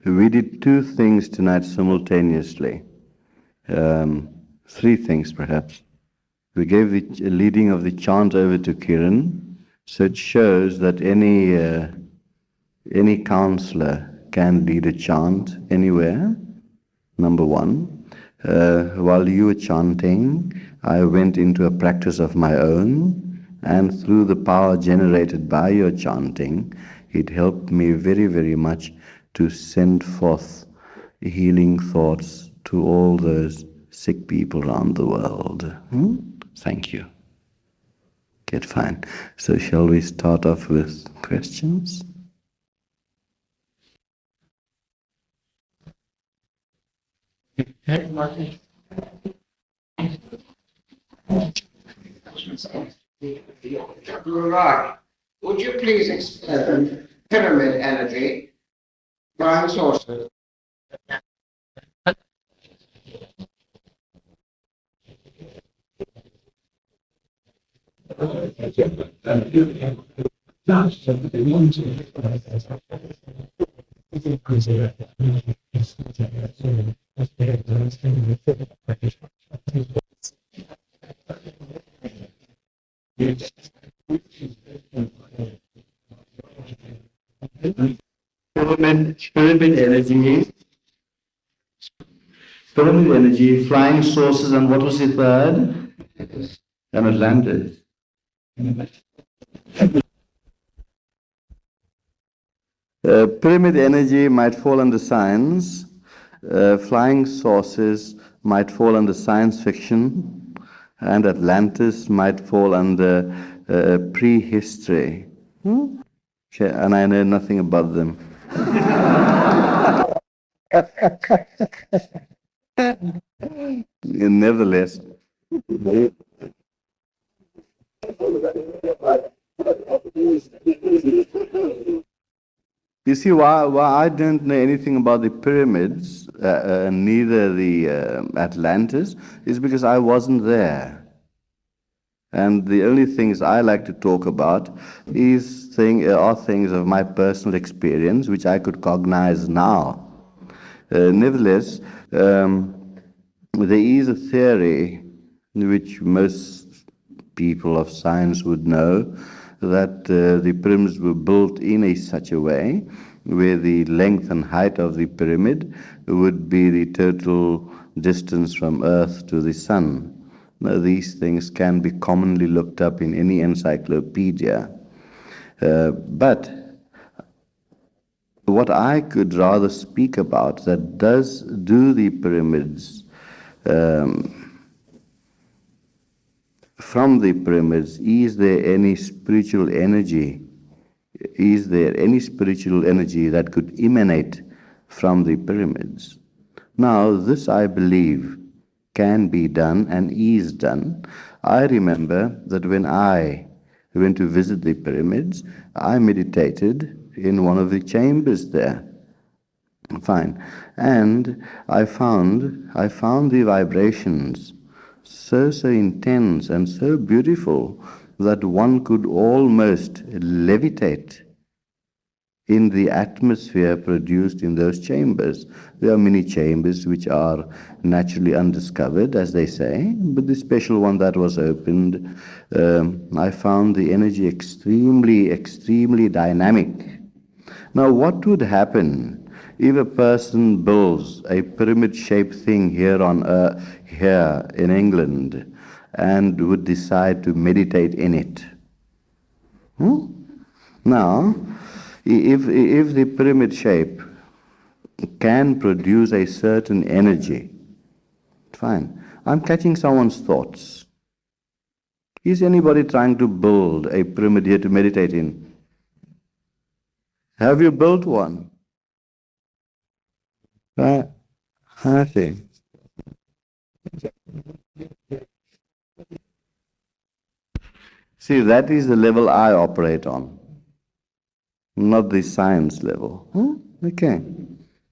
We did two things tonight simultaneously. Three things perhaps. We gave the leading of the chant over to Kiran, so it shows that any counselor can lead a chant anywhere, number one. While you were chanting, I went into a practice of my own, and through the power generated by your chanting, it helped me very, very much to send forth healing thoughts to all those sick people around the world. Thank you. Good, fine. So shall we start off with questions? Gururaj, would you please explain pyramid energy, prime sources? Pyramid energy, flying sources, and what was the third? And Atlantis. Pyramid energy might fall under science. Flying saucers might fall under science fiction, and Atlantis might fall under prehistory. Okay, and I know nothing about them. Nevertheless, you see, why I don't know anything about the pyramids, neither the Atlantis, is because I wasn't there. And the only things I like to talk about are things of my personal experience, which I could cognize now. Nevertheless, there is a theory which most people of science would know, that the pyramids were built in such a way where the length and height of the pyramid would be the total distance from Earth to the Sun. Now, these things can be commonly looked up in any encyclopedia. But what I could rather speak about, that do the pyramids, from the pyramids, is there any spiritual energy? Is there any spiritual energy that could emanate from the pyramids? Now, this I believe can be done and is done. I remember that when I went to visit the pyramids, I meditated in one of the chambers there. Fine. And I found the vibrations so intense and so beautiful that one could almost levitate in the atmosphere produced in those chambers. There are many chambers which are naturally undiscovered, as they say, but the special one that was opened, I found the energy extremely dynamic. Now, what would happen if a person builds a pyramid-shaped thing here in England and would decide to meditate in it? Now, if the pyramid shape can produce a certain energy, fine. I'm catching someone's thoughts. Is anybody trying to build a pyramid here to meditate in? Have you built one? I see. See, that is the level I operate on, not the science level. Okay.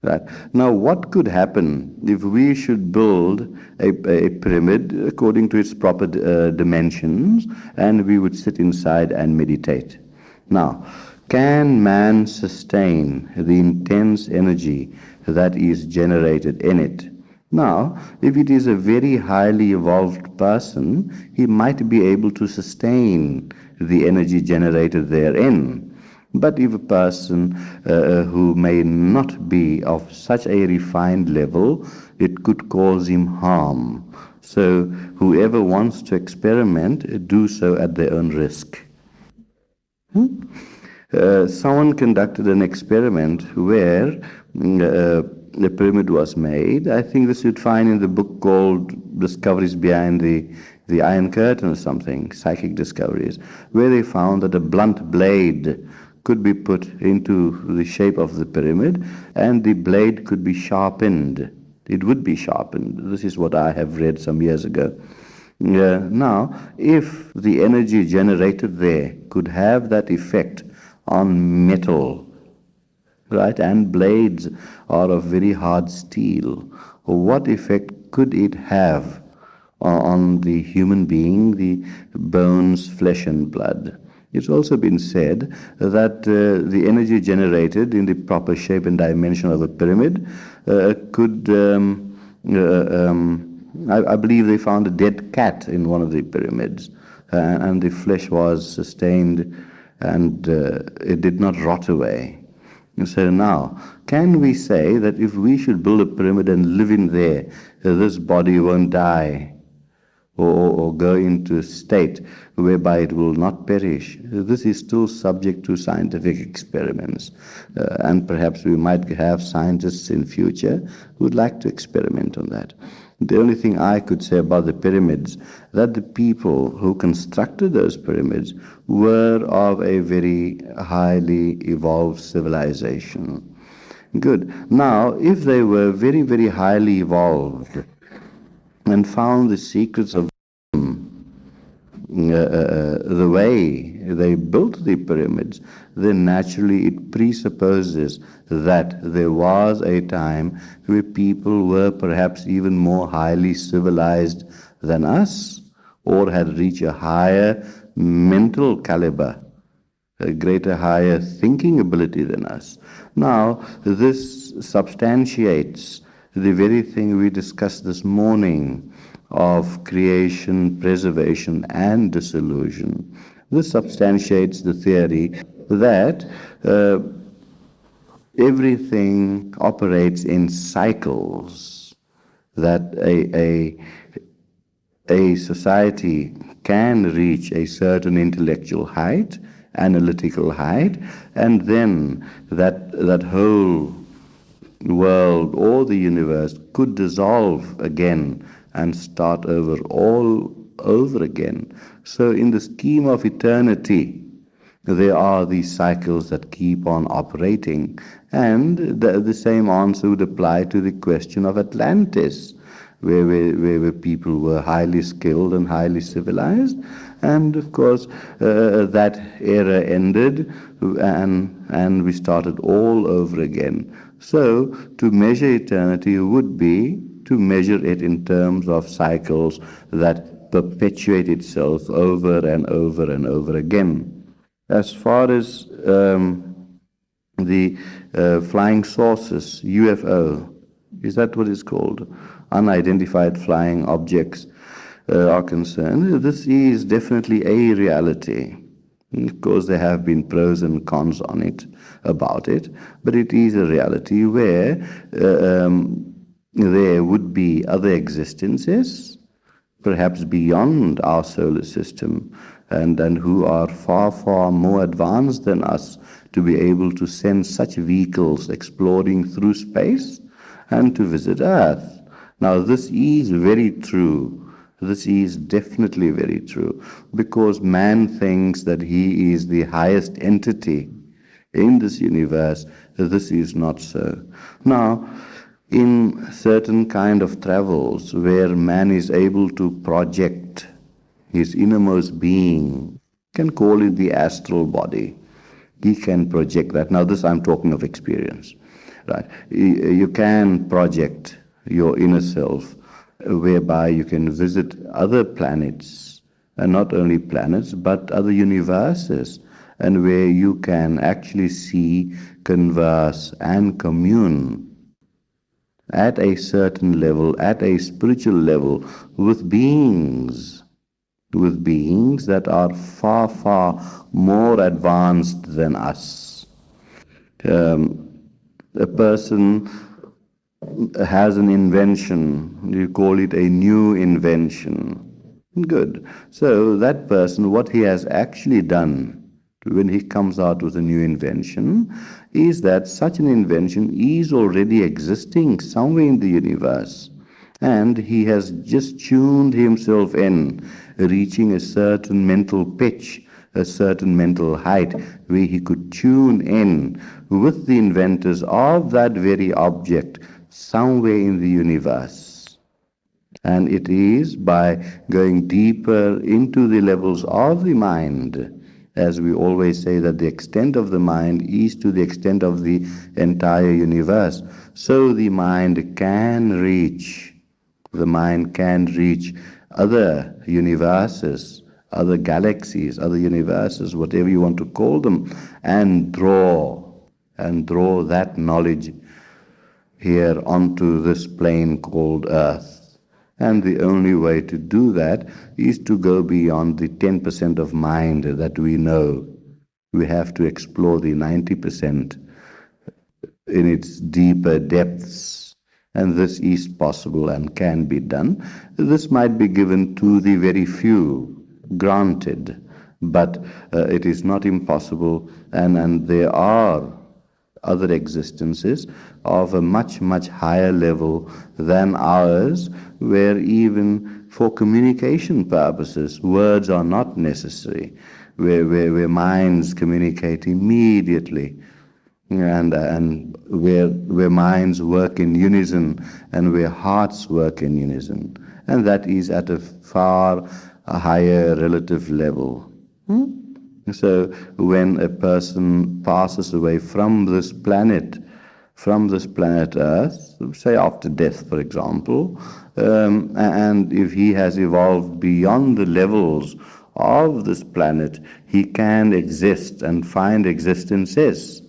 Right. Now, what could happen if we should build a pyramid according to its proper dimensions, and we would sit inside and meditate? Now, can man sustain the intense energy that is generated in it? Now, if it is a very highly evolved person, he might be able to sustain the energy generated therein. But if a person who may not be of such a refined level, it could cause him harm. So whoever wants to experiment, do so at their own risk. Someone conducted an experiment where the pyramid was made. I think this you'd find in the book called Discoveries Behind the Iron Curtain or something, Psychic Discoveries, where they found that a blunt blade could be put into the shape of the pyramid and the blade could be sharpened. It would be sharpened. This is what I have read some years ago. Now, if the energy generated there could have that effect on metal, right, and blades are of very hard steel, what effect could it have on the human being, the bones, flesh and blood? It's also been said that the energy generated in the proper shape and dimension of a pyramid could, I believe they found a dead cat in one of the pyramids, and the flesh was sustained and it did not rot away. And so now, can we say that if we should build a pyramid and live in there, this body won't die? Or go into a state whereby it will not perish? This is still subject to scientific experiments. And perhaps we might have scientists in future who would like to experiment on that. The only thing I could say about the pyramids, that the people who constructed those pyramids were of a very highly evolved civilization. Good. Now, if they were very, very highly evolved, and found the secrets of the way they built the pyramids, then naturally it presupposes that there was a time where people were perhaps even more highly civilized than us, or had reached a higher mental caliber, a greater, higher thinking ability than us. Now, this substantiates the very thing we discussed this morning of creation, preservation, and dissolution. This substantiates the theory that everything operates in cycles, that a society can reach a certain intellectual height, analytical height, and then that whole world or the universe could dissolve again and start over all over again. So in the scheme of eternity, there are these cycles that keep on operating. And the same answer would apply to the question of Atlantis, where people were highly skilled and highly civilized. And of course, that era ended and we started all over again. So to measure eternity would be to measure it in terms of cycles that perpetuate itself over and over and over again. As far as the flying saucers, UFO, is that what it's called? Unidentified flying objects are concerned, this is definitely a reality. Of course, there have been pros and cons on it, about it, but it is a reality where there would be other existences, perhaps beyond our solar system, and who are far, far more advanced than us to be able to send such vehicles exploring through space and to visit Earth. Now, this is very true. This is definitely very true, because man thinks that he is the highest entity in this universe. This is not so. Now, in certain kind of travels where man is able to project his innermost being, can call it the astral body. He can project that. Now, this I'm talking of experience, right? You can project your inner self, whereby you can visit other planets, and not only planets, but other universes, and where you can actually see, converse, and commune at a certain level, at a spiritual level, with beings, that are far, far more advanced than us. A person has an invention, you call it a new invention. Good. So that person, what he has actually done when he comes out with a new invention is that such an invention is already existing somewhere in the universe. And he has just tuned himself in, reaching a certain mental pitch, a certain mental height, where he could tune in with the inventors of that very object somewhere in the universe. And it is by going deeper into the levels of the mind, as we always say that the extent of the mind is to the extent of the entire universe. So the mind can reach other universes, other galaxies, other universes, whatever you want to call them, and draw that knowledge here onto this plane called Earth. And the only way to do that is to go beyond the 10% of mind that we know. We have to explore the 90% in its deeper depths. And this is possible and can be done. This might be given to the very few, granted, but it is not impossible, and there are other existences of a much, much higher level than ours, where even for communication purposes, words are not necessary, where minds communicate immediately, and where minds work in unison and where hearts work in unison. And that is at a far higher relative level. So when a person passes away from this planet Earth, say after death, for example, and if he has evolved beyond the levels of this planet, he can exist and find existences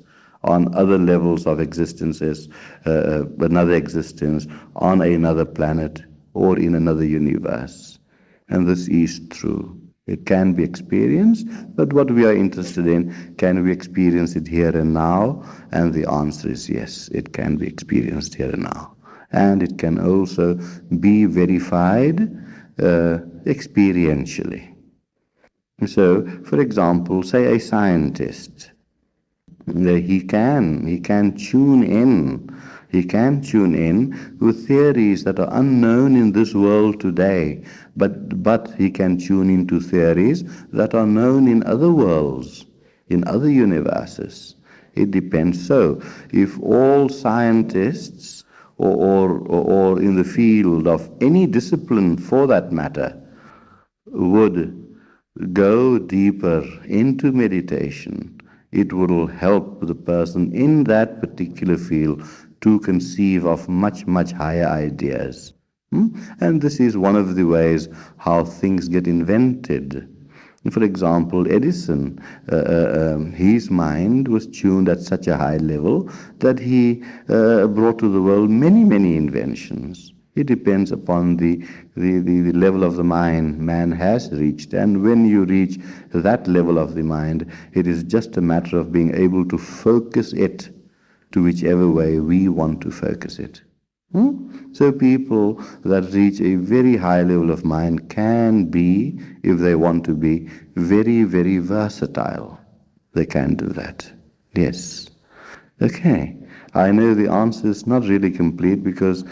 on other levels of existences, another existence on another planet or in another universe. And this is true. It can be experienced, but what we are interested in, can we experience it here and now? And the answer is yes, it can be experienced here and now. And it can also be verified experientially. So, for example, say a scientist, he can tune in. He can tune in with theories that are unknown in this world today, but he can tune into theories that are known in other worlds, in other universes. It depends. So, if all scientists or in the field of any discipline for that matter would go deeper into meditation, it will help the person in that particular field to conceive of much, much higher ideas. And this is one of the ways how things get invented. For example, Edison, his mind was tuned at such a high level that he brought to the world many, many inventions. It depends upon the level of the mind man has reached. And when you reach that level of the mind, it is just a matter of being able to focus it to whichever way we want to focus it. So people that reach a very high level of mind can be, if they want to be, very, very versatile. They can do that. Yes. Okay. I know the answer is not really complete because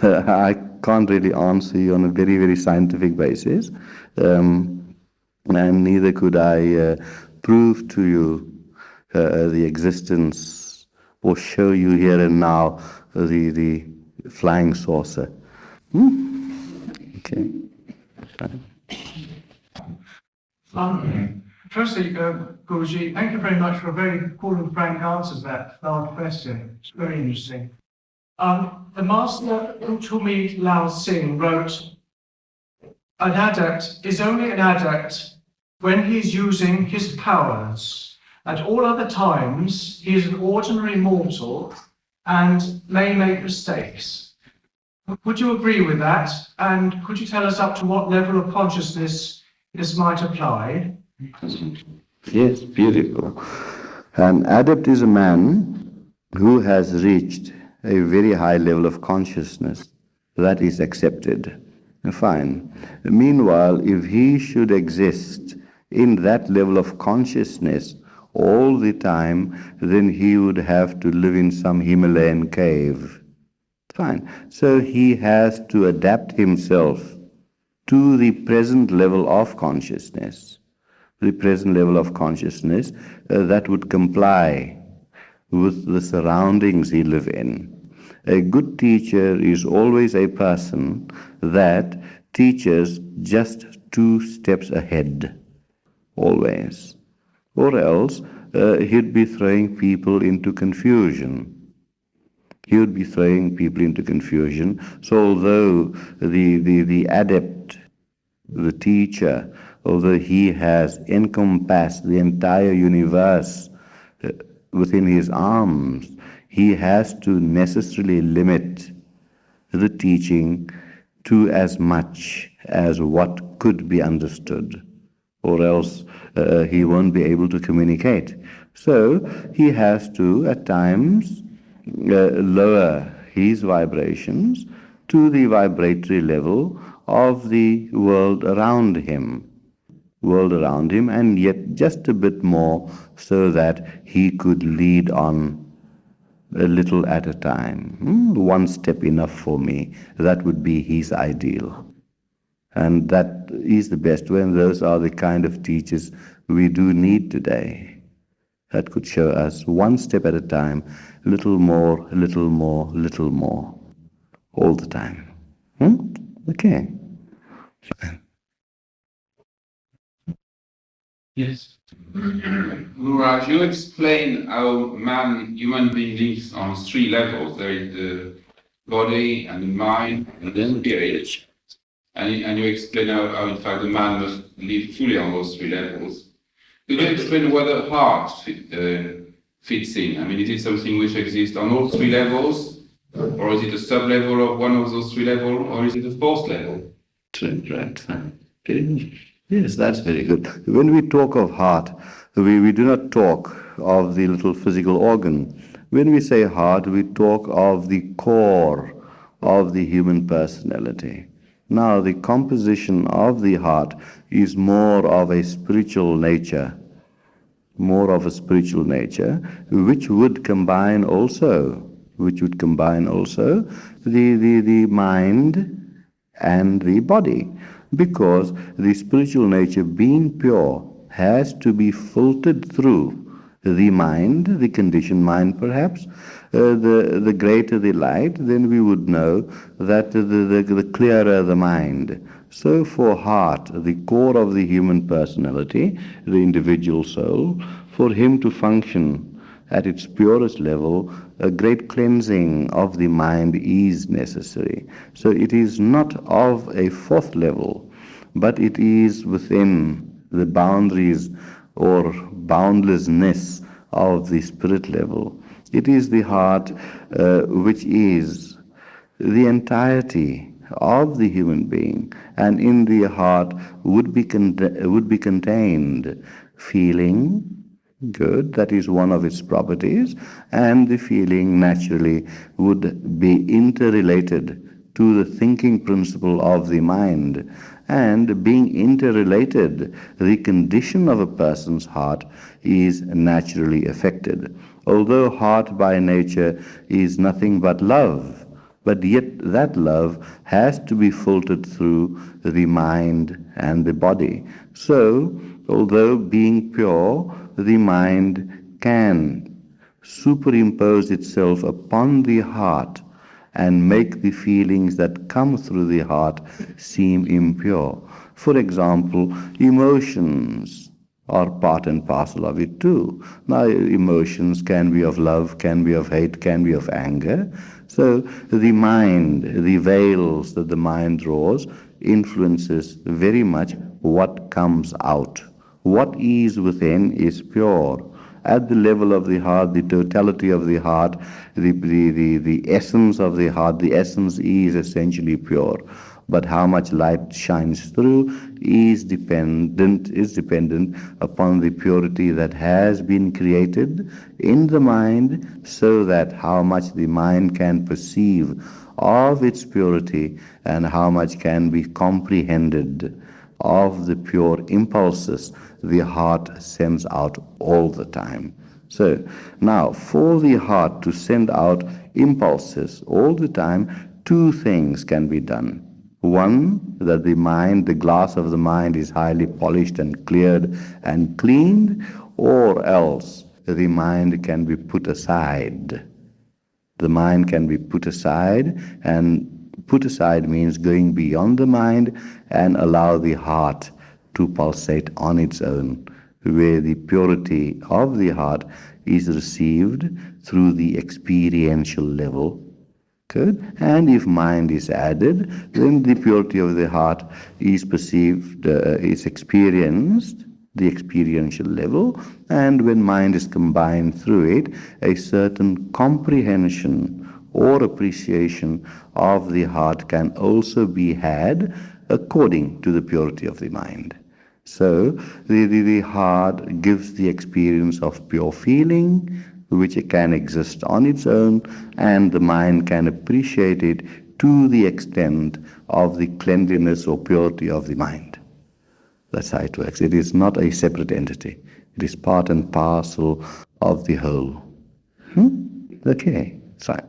I can't really answer you on a very, very scientific basis. And neither could I prove to you the existence or show you here and now the flying saucer. Okay. Firstly, Guruji, thank you very much for a very full and frank answer to that last question. It's very interesting. The master Utumi Lao Singh wrote, an adept is only an adept when he's using his powers At all other times, he is an ordinary mortal and may make mistakes. Would you agree with that? And could you tell us up to what level of consciousness this might apply? Yes, beautiful. An adept is a man who has reached a very high level of consciousness. That is accepted. Fine. Meanwhile, if he should exist in that level of consciousness all the time, then he would have to live in some Himalayan cave. Fine. So he has to adapt himself to the present level of consciousness. The present level of consciousness that would comply with the surroundings he lives in. A good teacher is always a person that teaches just 2 steps ahead, always. Or else he'd be throwing people into confusion. He would be throwing people into confusion. So although the adept, the teacher, although he has encompassed the entire universe within his arms, he has to necessarily limit the teaching to as much as what could be understood, or else he won't be able to communicate. So he has to, at times, lower his vibrations to the vibratory level of the world around him, and yet just a bit more so that he could lead on a little at a time. 1 step enough for me. That would be his ideal. And that is the best way, and those are the kind of teachers we do need today. That could show us 1 step at a time, little more, little more, little more, all the time. Okay. Yes. Gururaj, you explain how human being lives on 3 levels. There is the body and the mind and the spirit. And you explain how in fact the man must live fully on those 3 levels. Could you explain where the heart fits in? I mean, is it something which exists on all 3 levels? Or is it a sub-level of one of those 3 levels? Or is it a 4th level? Right. Yes, that's very good. When we talk of heart, we do not talk of the little physical organ. When we say heart, we talk of the core of the human personality. Now, the composition of the heart is more of a spiritual nature, which would combine also the mind and the body. Because the spiritual nature, being pure, has to be filtered through the mind, the conditioned mind perhaps. The greater the light, then we would know that the clearer the mind. So for heart, the core of the human personality, the individual soul, for him to function at its purest level, a great cleansing of the mind is necessary. So it is not of a 4th level, but it is within the boundaries or boundlessness of the spirit level. It is the heart which is the entirety of the human being, and in the heart would be contained feeling, good, that is one of its properties, and the feeling naturally would be interrelated to the thinking principle of the mind. And being interrelated, the condition of a person's heart is naturally affected. Although heart by nature is nothing but love, but yet that love has to be filtered through the mind and the body. So, although being pure, the mind can superimpose itself upon the heart and make the feelings that come through the heart seem impure. For example, emotions are part and parcel of it too. Now, emotions can be of love, can be of hate, can be of anger. So the mind, the veils that the mind draws, influences very much what comes out. What is within is pure, at the level of the heart, the totality of the heart, the essence of the heart, the essence is essentially pure. But how much light shines through is dependent upon the purity that has been created in the mind, so that how much the mind can perceive of its purity and how much can be comprehended of the pure impulses the heart sends out all the time. So now, for the heart to send out impulses all the time, two things can be done. One, that the mind, the glass of the mind is highly polished and cleared and cleaned, or else the mind can be put aside. The mind can be put aside, and put aside means going beyond the mind and allow the heart to pulsate on its own, where the purity of the heart is received through the experiential level. Good. And if mind is added, then the purity of the heart is perceived, is experienced, the experiential level, and when mind is combined through it, a certain comprehension or appreciation of the heart can also be had according to the purity of the mind. So the heart gives the experience of pure feeling, which it can exist on its own, and the mind can appreciate it to the extent of the cleanliness or purity of the mind. That's how it works. It is not a separate entity. It is part and parcel of the whole. Okay, fine.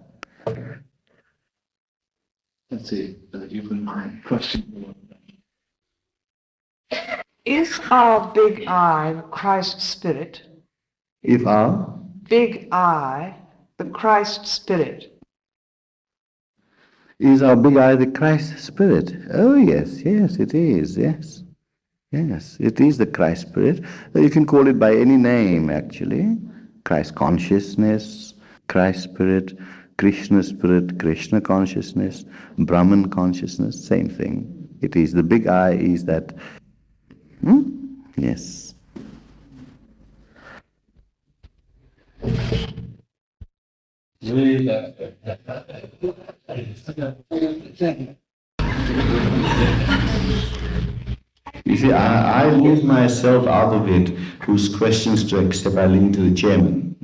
That's it. You've been question. Is our big I the Christ Spirit? If our Big I, the Christ Spirit. is our big I the Christ Spirit? Oh yes, yes, it is, yes. Yes, it is the Christ Spirit. You can call it by any name, actually. Christ consciousness, Christ Spirit, Krishna consciousness, Brahman consciousness, same thing. It is the big I is that. Yes. You see, I leave myself out of it. Whose questions to accept, I leave to the chairman.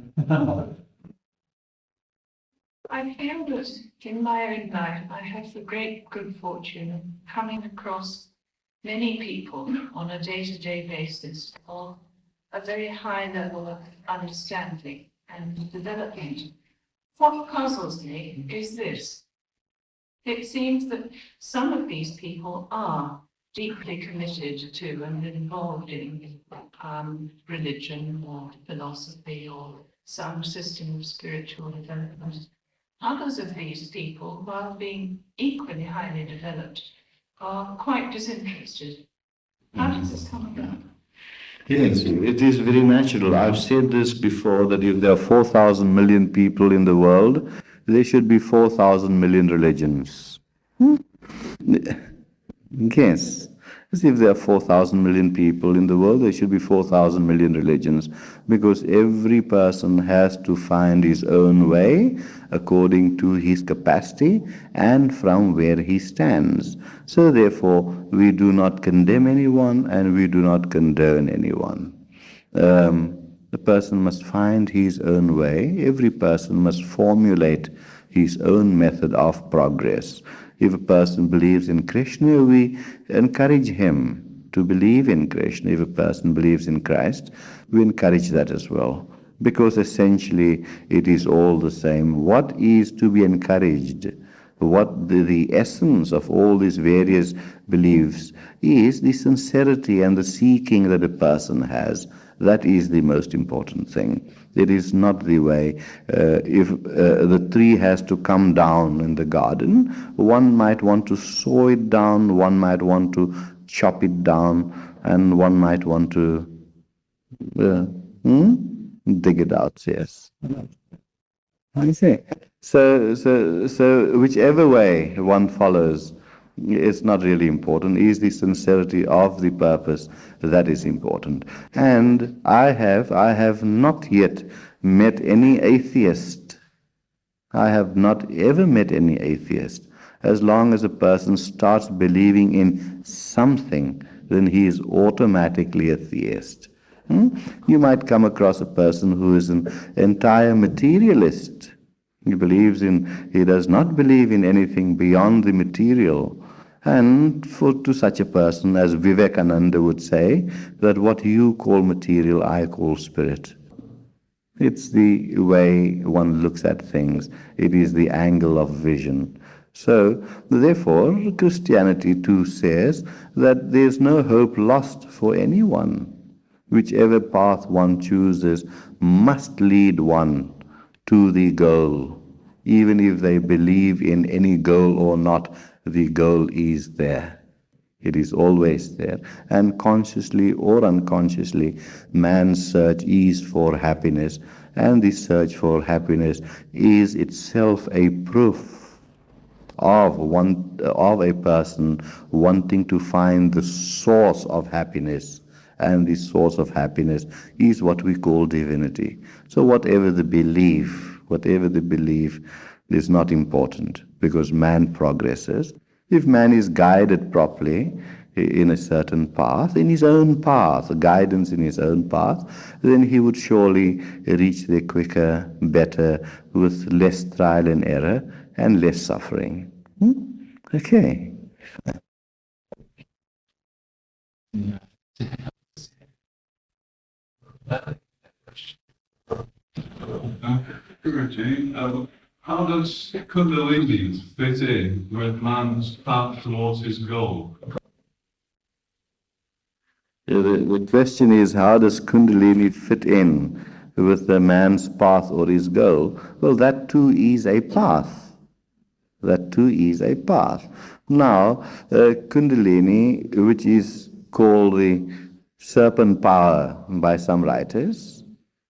I feel that in my own life, I have the great good fortune of coming across many people on a day-to-day basis of a very high level of understanding and development. What puzzles me is this. It seems that some of these people are deeply committed to and involved in religion or philosophy or some system of spiritual development. Others of these people, while being equally highly developed, are quite disinterested. How does this come about? Yes, it is very natural. I've said this before, that if there are 4,000 million people in the world, there should be 4,000 million religions. Yes. As if there are 4,000 million people in the world, there should be 4,000 million religions, because every person has to find his own way according to his capacity and from where he stands. So therefore, we do not condemn anyone and we do not condone anyone. The person must find his own way. Every person must formulate his own method of progress. If a person believes in Krishna, we encourage him to believe in Krishna. If a person believes in Christ, we encourage that as well. Because essentially it is all the same. What is to be encouraged, what the essence of all these various beliefs is the sincerity and the seeking that a person has. That is the most important thing. It is not the way, if the tree has to come down in the garden, one might want to saw it down, one might want to chop it down, and one might want to dig it out, yes. I see. So whichever way one follows, It's not really important. Is the sincerity of the purpose that is important. And I have not yet met any atheist. I have not ever met any atheist. As long as a person starts believing in something, then he is automatically a theist. You might come across a person who is an entire materialist. He does not believe in anything beyond the material. And to such a person, as Vivekananda would say, that what you call material, I call spirit. It's the way one looks at things. It is the angle of vision. So, therefore, Christianity too says that there's no hope lost for anyone. Whichever path one chooses must lead one to the goal. Even if they believe in any goal or not, the goal is there. It is always there. And consciously or unconsciously, man's search is for happiness. And this search for happiness is itself a proof of a person wanting to find the source of happiness. And the source of happiness is what we call divinity. So whatever the belief is not important, because man progresses. If man is guided properly in a certain path, in his own path, guidance in his own path, then he would surely reach there quicker, better, with less trial and error and less suffering. Okay. Guruji, how does Kundalini fit in with man's path towards his goal? The question is, how does Kundalini fit in with the man's path or his goal? Well, that too is a path. That too is a path. Now, Kundalini, which is called the serpent power by some writers,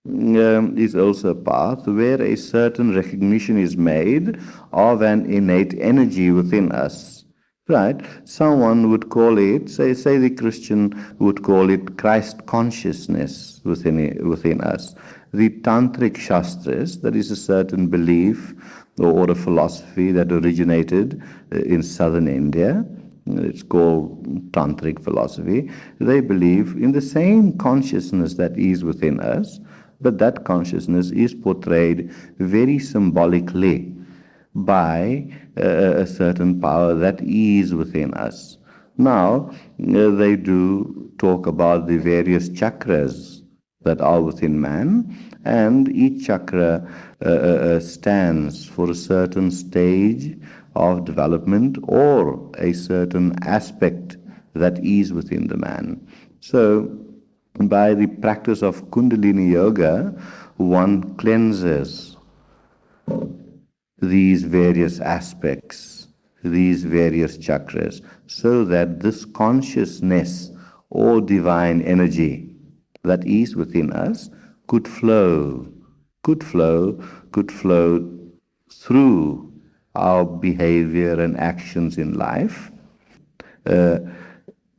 is also a path where a certain recognition is made of an innate energy within us. Right? Someone would call it, say the Christian would call it Christ consciousness within us. The Tantric Shastras, that is a certain belief or a philosophy that originated in southern India. It's called Tantric philosophy. They believe in the same consciousness that is within us, but that consciousness is portrayed very symbolically by a certain power that is within us. Now, they do talk about the various chakras that are within man, and each chakra stands for a certain stage of development or a certain aspect that is within the man. So, by the practice of Kundalini Yoga, one cleanses these various aspects, these various chakras, so that this consciousness or divine energy that is within us could flow through our behavior and actions in life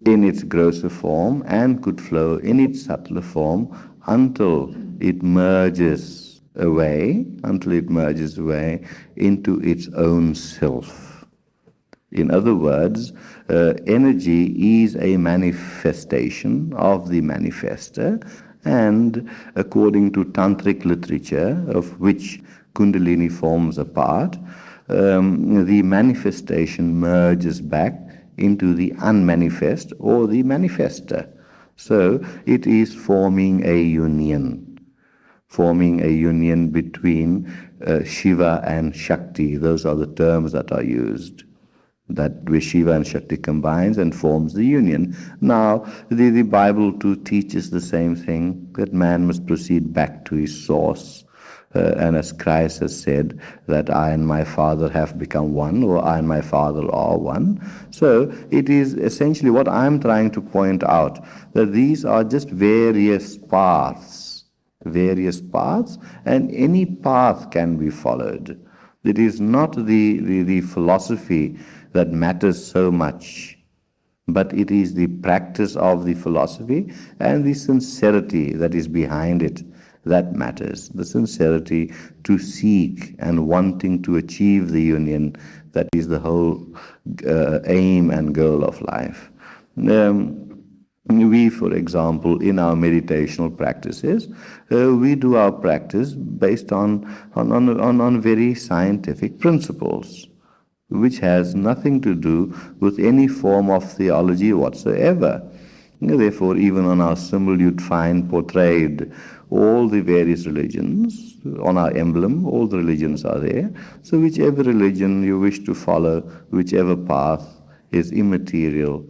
in its grosser form, and could flow in its subtler form until it merges away into its own self. In other words, energy is a manifestation of the manifester, and according to tantric literature, of which Kundalini forms a part, the manifestation merges back into the unmanifest or the manifester. So it is forming a union between Shiva and Shakti. Those are the terms that are used, that where Shiva and Shakti combines and forms the union. Now, the Bible too teaches the same thing, that man must proceed back to his source. And as Christ has said, that I and my Father have become one, or I and my Father are one. So it is essentially what I'm trying to point out, that these are just various paths, and any path can be followed. It is not the philosophy that matters so much, but it is the practice of the philosophy and the sincerity that is behind it that matters. The sincerity to seek and wanting to achieve the union, that is the whole aim and goal of life. We, for example, in our meditational practices, we do our practice based on very scientific principles, which has nothing to do with any form of theology whatsoever. Therefore, even on our symbol, you'd find portrayed all the various religions. On our emblem, all the religions are there. So whichever religion you wish to follow, whichever path is immaterial,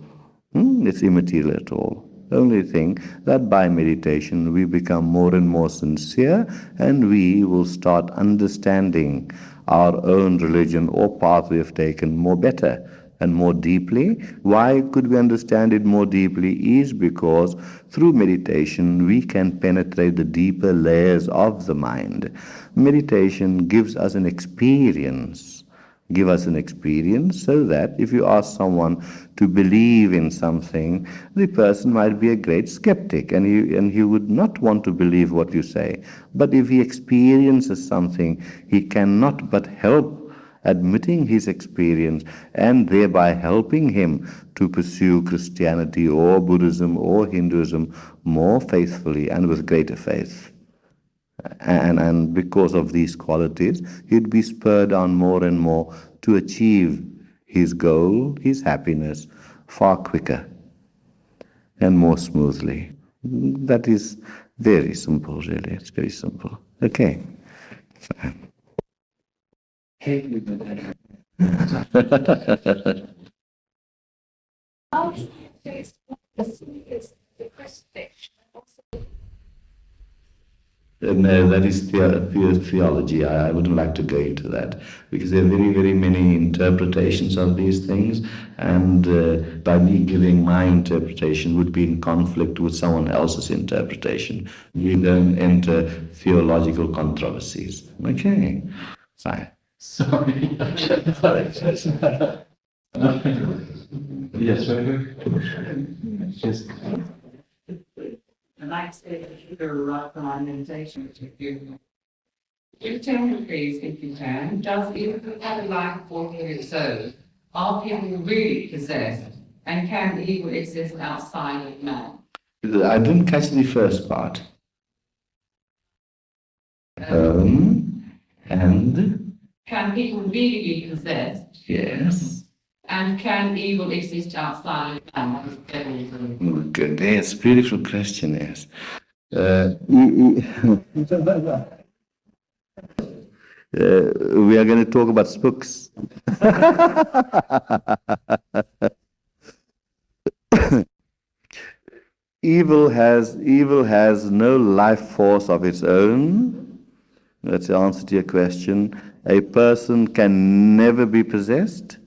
it's immaterial at all. The only thing that by meditation we become more and more sincere, and we will start understanding our own religion or path we have taken more better and more deeply. Why could we understand it more deeply? Is because through meditation we can penetrate the deeper layers of the mind. Meditation gives us an experience. Give us an experience so that if you ask someone to believe in something, the person might be a great skeptic and he would not want to believe what you say. But if he experiences something, he cannot but help admitting his experience and thereby helping him to pursue Christianity or Buddhism or Hinduism more faithfully and with greater faith. And because of these qualities, he'd be spurred on more and more to achieve his goal, his happiness, far quicker and more smoothly. That is very simple, really. It's very simple. Okay. No, that is theology. I wouldn't like to go into that because there are very, very many interpretations of these things, and by me giving my interpretation would be in conflict with someone else's interpretation. We don't enter theological controversies. Okay, fine. Sorry. Yes, just. I'd like to say that you Gururaj Ananda meditation, which is beautiful. You tell me, please, if you can, does evil have a life force of its own? Are people really possessed? And can evil exist outside of man? I didn't catch the first part. And? Can people really be possessed? Yes. And can evil exist outside of man? Good. Yes, beautiful question, yes. We are going to talk about spooks. Evil has no life force of its own. That's the answer to your question. A person can never be possessed.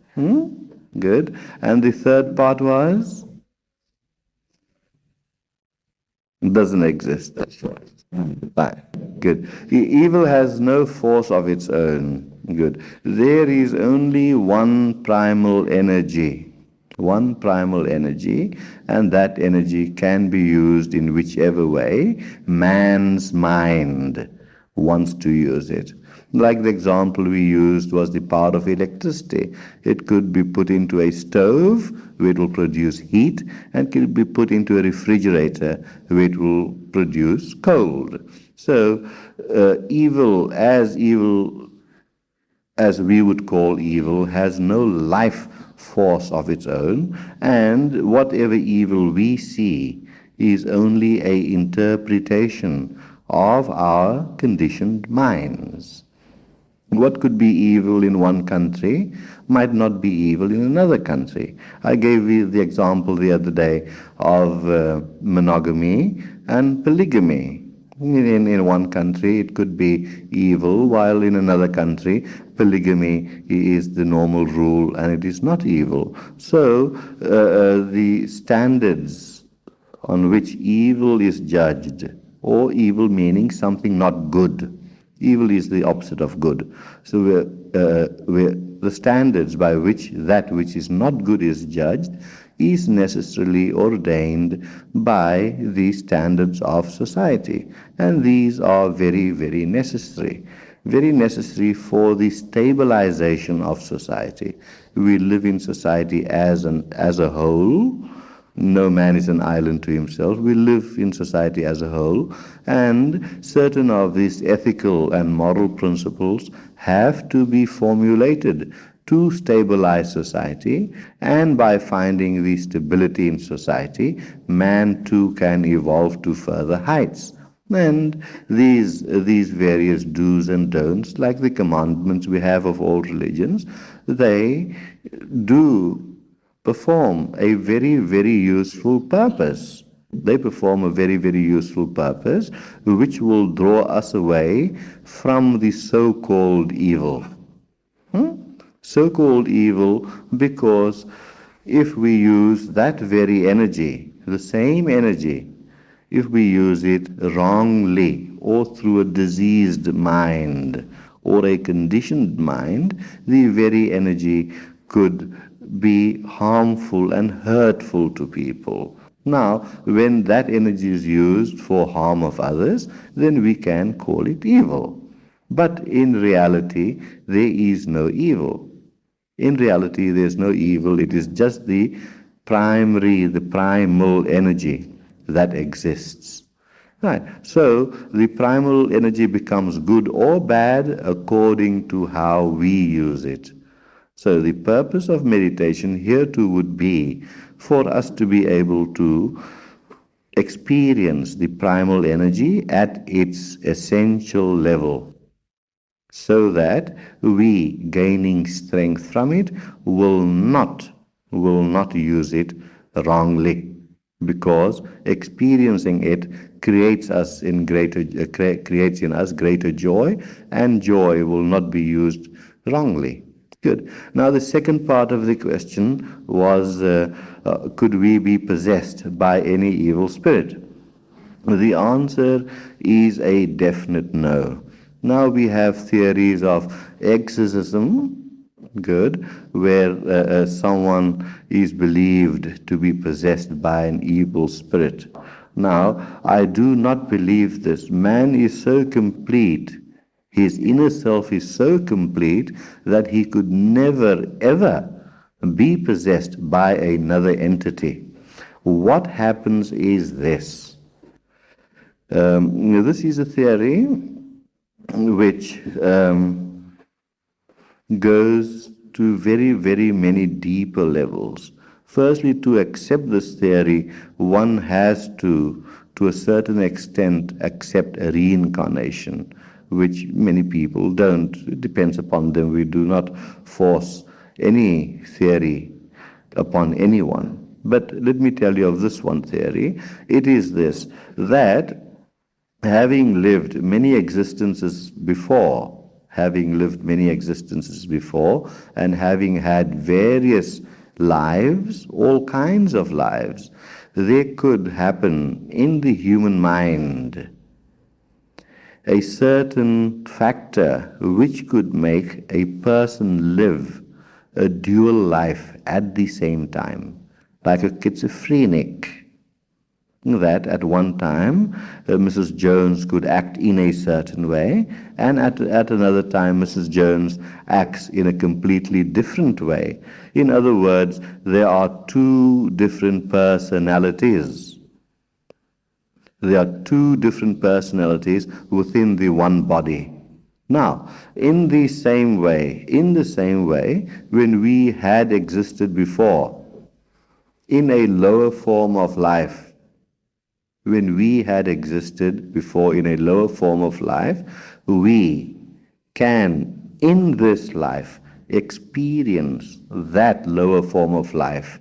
Good. And the third part was? Doesn't exist. That's right. Fine. Good. Evil has no force of its own. Good. There is only one primal energy. One primal energy, and that energy can be used in whichever way man's mind wants to use it. Like the example we used was the power of electricity. It could be put into a stove where it will produce heat, and could be put into a refrigerator where it will produce cold. So evil as we would call evil has no life force of its own, and whatever evil we see is only an interpretation of our conditioned minds. What could be evil in one country might not be evil in another country. I gave you the example the other day of monogamy and polygamy. In one country it could be evil, while in another country polygamy is the normal rule and it is not evil. So the standards on which evil is judged, or evil meaning something not good. Evil is the opposite of good. So where the standards by which that which is not good is judged is necessarily ordained by the standards of society. And these are very, very necessary. Very necessary for the stabilization of society. We live in society as a whole. No man is an island to himself. We live in society as a whole, and certain of these ethical and moral principles have to be formulated to stabilize society, and by finding the stability in society, man too can evolve to further heights. And these various do's and don'ts, like the commandments we have of all religions, they do perform a very, very useful purpose. They perform a very, very useful purpose which will draw us away from the so-called evil. So-called evil, because if we use that very energy, the same energy, if we use it wrongly or through a diseased mind or a conditioned mind, the very energy could be harmful and hurtful to people. Now, when that energy is used for harm of others, then we can call it evil. But in reality, there is no evil. In reality, there is no evil. It is just the primal energy that exists. Right. So the primal energy becomes good or bad according to how we use it. So the purpose of meditation here too would be for us to be able to experience the primal energy at its essential level, so that we, gaining strength from it, will not use it wrongly, because experiencing it creates in us greater joy, and joy will not be used wrongly. Good. Now the second part of the question was, could we be possessed by any evil spirit? The answer is a definite no. Now we have theories of exorcism, good, where someone is believed to be possessed by an evil spirit. Now, I do not believe this. Man is so complete, his inner self is so complete that he could never, ever be possessed by another entity. What happens is this. This is a theory which goes to very, very many deeper levels. Firstly, to accept this theory, one has to a certain extent, accept a reincarnation, which many people don't. It depends upon them. We do not force any theory upon anyone. But let me tell you of this one theory. It is this, that having lived many existences before, and having had various lives, all kinds of lives, there could happen in the human mind a certain factor which could make a person live a dual life at the same time, like a schizophrenic. That at one time Mrs. Jones could act in a certain way, and at another time Mrs. Jones acts in a completely different way. In other words, there are two different personalities. There are two different personalities within the one body. Now, in the same way, when we had existed before in a lower form of life, we can, in this life, experience that lower form of life.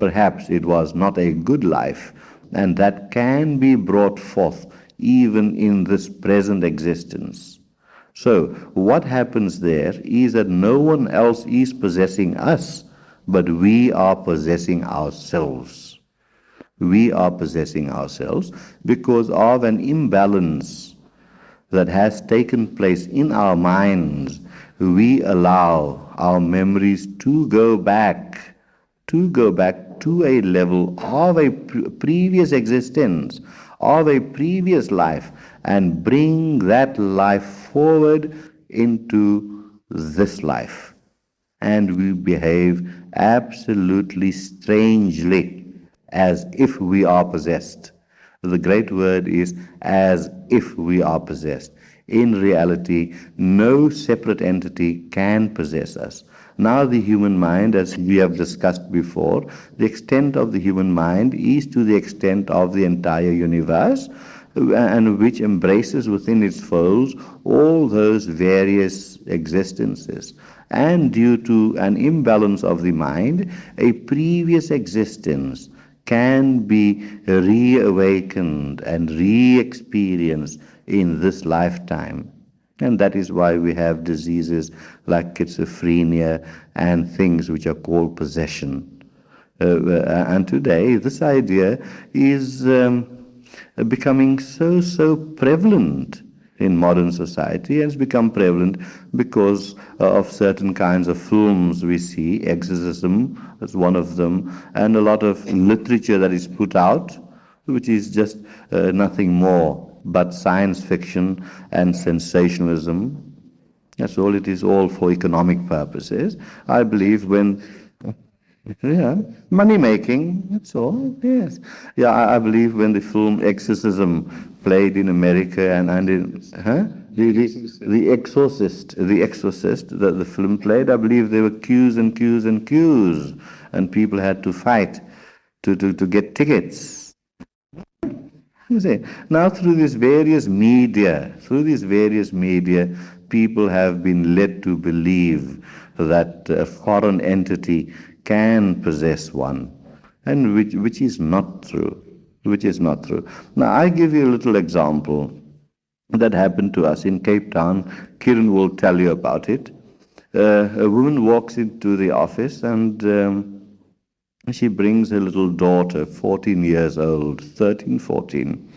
Perhaps it was not a good life, and that can be brought forth even in this present existence. So, what happens there is that no one else is possessing us, but we are possessing ourselves. We are possessing ourselves because of an imbalance that has taken place in our minds we allow our memories to go back to a level of a previous existence, of a previous life, and bring that life forward into this life. And we behave absolutely strangely, as if we are possessed. The great word is as if we are possessed. In reality, no separate entity can possess us. Now, the human mind, as we have discussed before, the extent of the human mind is to the extent of the entire universe, and which embraces within its folds all those various existences. And due to an imbalance of the mind, a previous existence can be reawakened and re-experienced in this lifetime. And that is why we have diseases like schizophrenia and things which are called possession. And today, this idea is becoming so prevalent in modern society, and it's become prevalent because of certain kinds of films we see. Exorcism is one of them, and a lot of literature that is put out, which is just nothing more but science fiction and sensationalism. That's all it is, all for economic purposes. I believe when money making, that's all, yes. Yeah, I believe when the film Exorcism played in America and in, the Exorcist, the film played, I believe there were queues and queues and queues, and people had to fight to get tickets. You see, now through these various media, people have been led to believe that a foreign entity can possess one, and which is not true. Now, I give you a little example that happened to us in Cape Town. Kiran will tell you about it. A woman walks into the office and she brings her little daughter, 14 years old, 13, 14.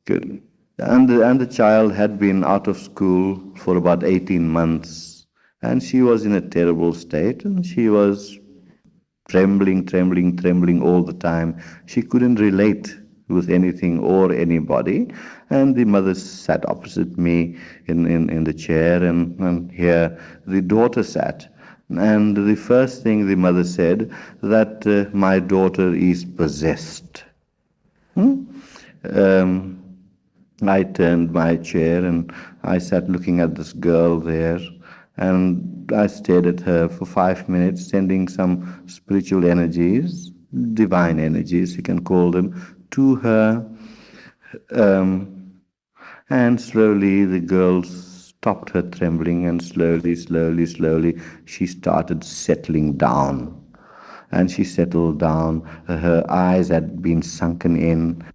Good. And the child had been out of school for about 18 months. And she was in a terrible state, and she was trembling all the time. She couldn't relate with anything or anybody. And the mother sat opposite me in the chair, and here the daughter sat. And the first thing the mother said, that my daughter is possessed. I turned my chair and I sat looking at this girl there, and I stared at her for 5 minutes, sending some spiritual energies, divine energies, you can call them, to her. And slowly the girl stopped her trembling, and slowly, she started settling down. And she settled down. Her eyes had been sunken in.